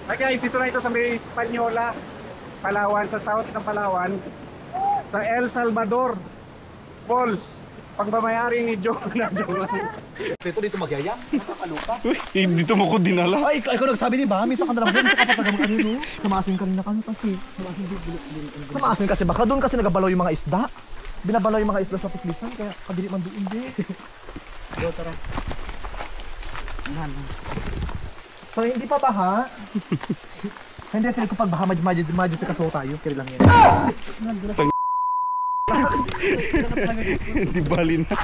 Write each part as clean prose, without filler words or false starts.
Hi guys, ito na ito sa may Española, Palawan, sa south ng Palawan, sa El Salvador Falls. Pagmamayari ni Joe na Joe lang. Dito magyaya, nakakalupa. Uy, dito mo ko dinala. Ay, ikaw nagsabi, di ba? Minsan ka na lang doon, sa kapatagang ano, no? Samasin ka rin na kami kasi. Samasin kasi, baka doon kasi nagabalaw yung mga isda. Binabalaw yung mga isda sa tiklisan, kaya kadili man doon din. Go, tara. So, hindi pa baha. Hindi, feel ko pag baha, madya sa kaso tayo. Kaya lang yan. Di bali na.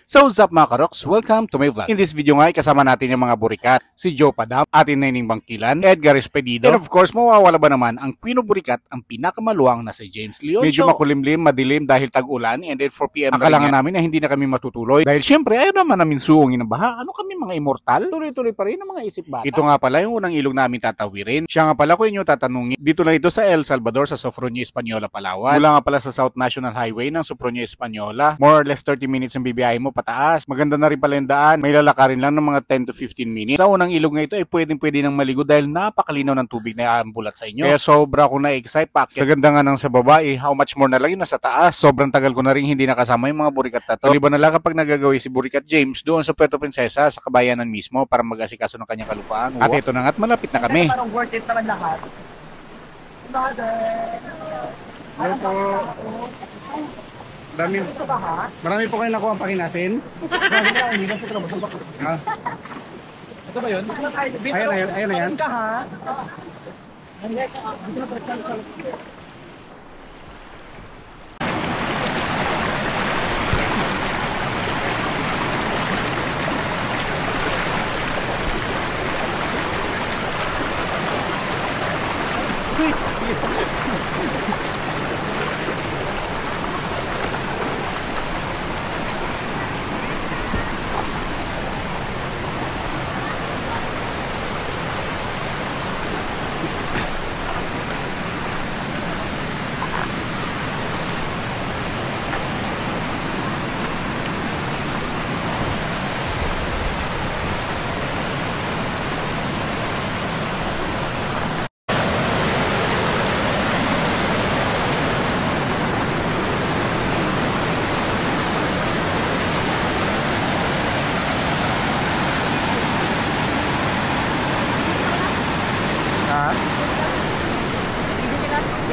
So what's up mga karoks? Welcome to my vlog. In this video nga, kasama natin yung mga burikat. Si Joe Padam, atin Nening Bangkilan, Edgar Espedido, and of course, mawawala ba naman ang Pino Burikat, ang pinakamaluwang na si James Leon. Medyo makulimlim, madilim dahil tag-ulan, and then 4 PM akalangan namin na hindi na kami matutuloy. Dahil syempre, ayaw naman namin suungin ng baha. Ano kami mga immortal? Tuloy-tuloy pa rin ang mga isip bata. Ito nga pala yung unang ilog namin tatawirin. Siya nga pala ko inyo tatanungin. Dito lang ito sa El Salvador, sa Sofronia Española, Palawan. Mula nga pala sa South National Highway ng Sofronia Española. More or less 30 minutes ang bibiyahe mo pataas. Maganda na rin pala yung daan. May lalakarin lang ng mga 10 to 15 minutes. Sa unang ilog nga ito ay pwede nang maligo dahil napakalinaw ng tubig na aambulat sa inyo. Kaya sobra ko na-excite pa. Sa ganda nga ng sa baba how much more na lang yung nasa taas. Sobrang tagal ko na rin hindi nakasama yung mga burikat na to. Liban na lang kapag nagagawi si Burikat James doon sa Puerto Princesa sa kabayanan mismo para mag-asikaso ng kanyang kalupaan. At ito na nga't malapit na kami. Parang worth it naman lahat. Ano po? Marami po kayo nakuha ang pakinasin. Ah. Ito ba yun? Ayan na yan. Ka ha?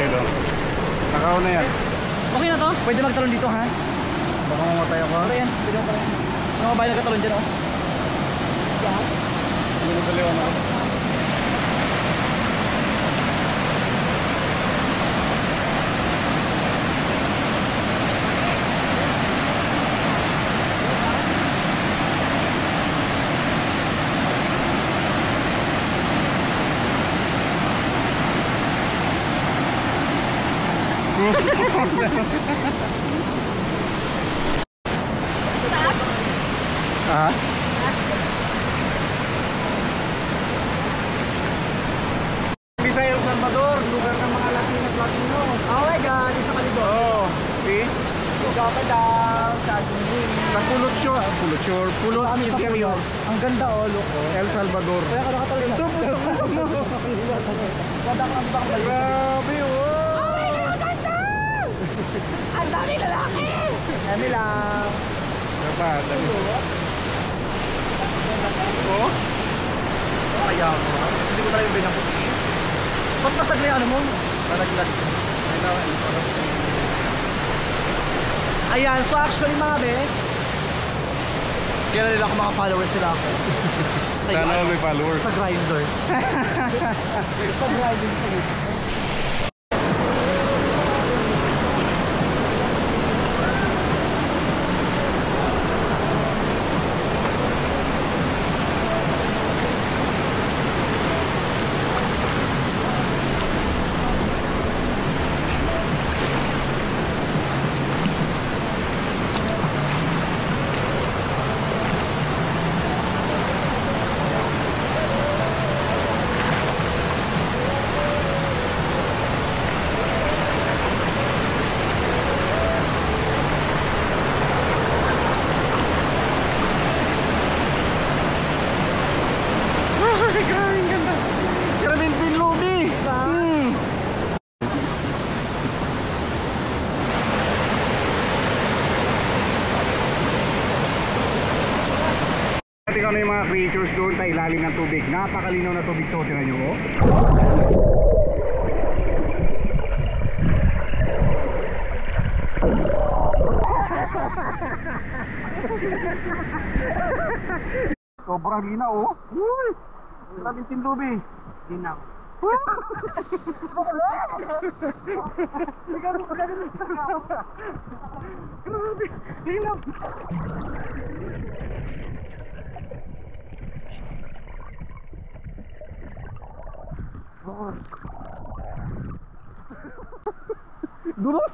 Hello. Nakaw na yan. Okay na to? Pwede magtalon dito ha? Baka mamatay ako. Pwede yan. Pwede mo pa rin. Ano ba yung nagkatalon dyan oh? Yan. Hindi mo daliwan ako. Ah? Sa El Salvador, lugar ng mga Latino at Latino. Oh my God, isa ka dito. Oh, see? Ugapa daw sa ating Sa Pulot Shore. Pulot Shore. Pulot Kami sa Interior. Ang ganda oh, look oh. El Salvador. Kaya ka nakatalon ito. Ganda ka ang balik. Grabe, oh! Oh my God, ganda! Ang dami lalaki! Kami lang. Diba? Oh? Kaya mo. Hindi ko talaga yung binabuti. Ba't mas nagli ano mo? Nalaglag. Ayan, so actually mga be, kaya nila ako mga followers nila ako. Sana all may followers. Sa Grindr. Sa Grindr. mga creatures doon sa ilalim ng tubig. Napakalinaw na tubig to, tingnan nyo oh. Sobrang linaw oh. Uy! Grabing tindubi. Linaw. Grabe, linaw. Dulas.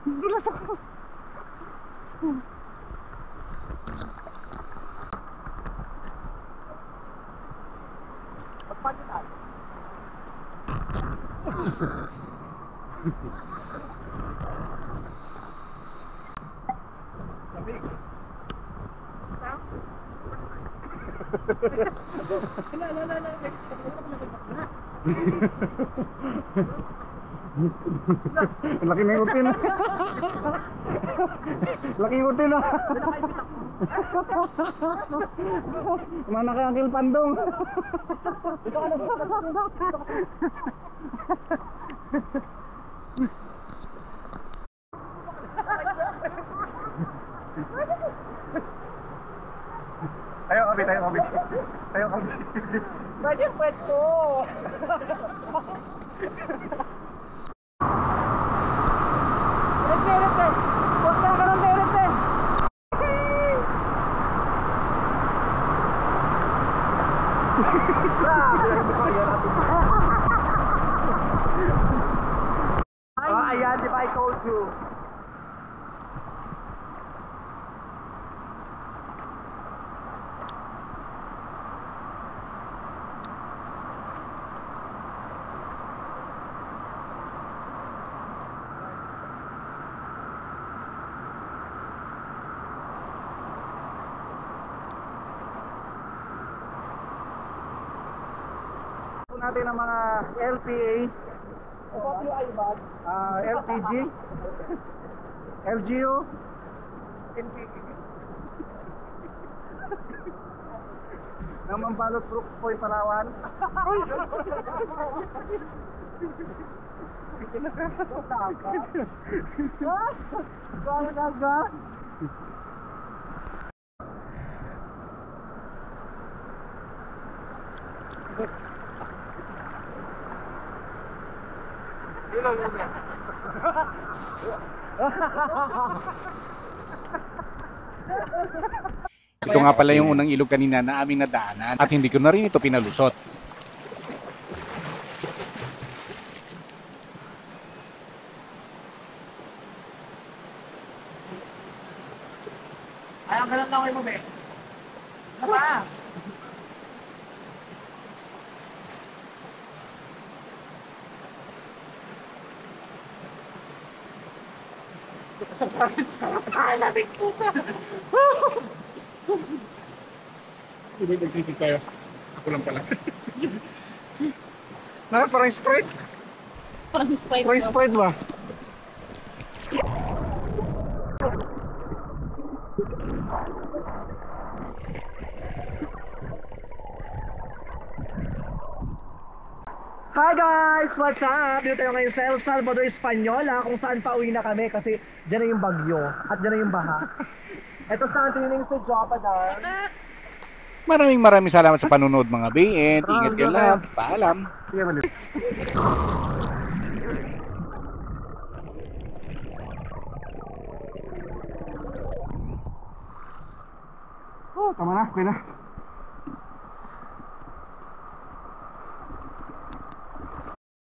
Dulas ako. Pagpalitan. Laki na yung utin. Laki yung utin ah. Mana ka Uncle Pandong. Tayo kami. Tayo kami. Bakit pwesto? Ayan, di ba I told you? Natin ang mga LPA, LPG, LGU, NPG. Ng Mambalot Brooks Point, Palawan. Ito nga pala yung unang ilog kanina na aming nadaanan at hindi ko na rin ito pinalusot. Ay, ang ganun lang kayo mo, be. Sama! Hindi nagsisig tayo. Ako lang pala. Parang Sprite? Parang Sprite. Parang Sprite ba? Hi guys! What's up? Dito tayo ngayon sa El Salvador, Española, kung saan pauwi na kami kasi dyan na yung bagyo at dyan na yung baha. Ito sa ating si Joppa Dar. Maraming salamat sa panunod mga bay and ingat kayo lahat. Paalam! Sige, malit. Oh, tama na, okay na.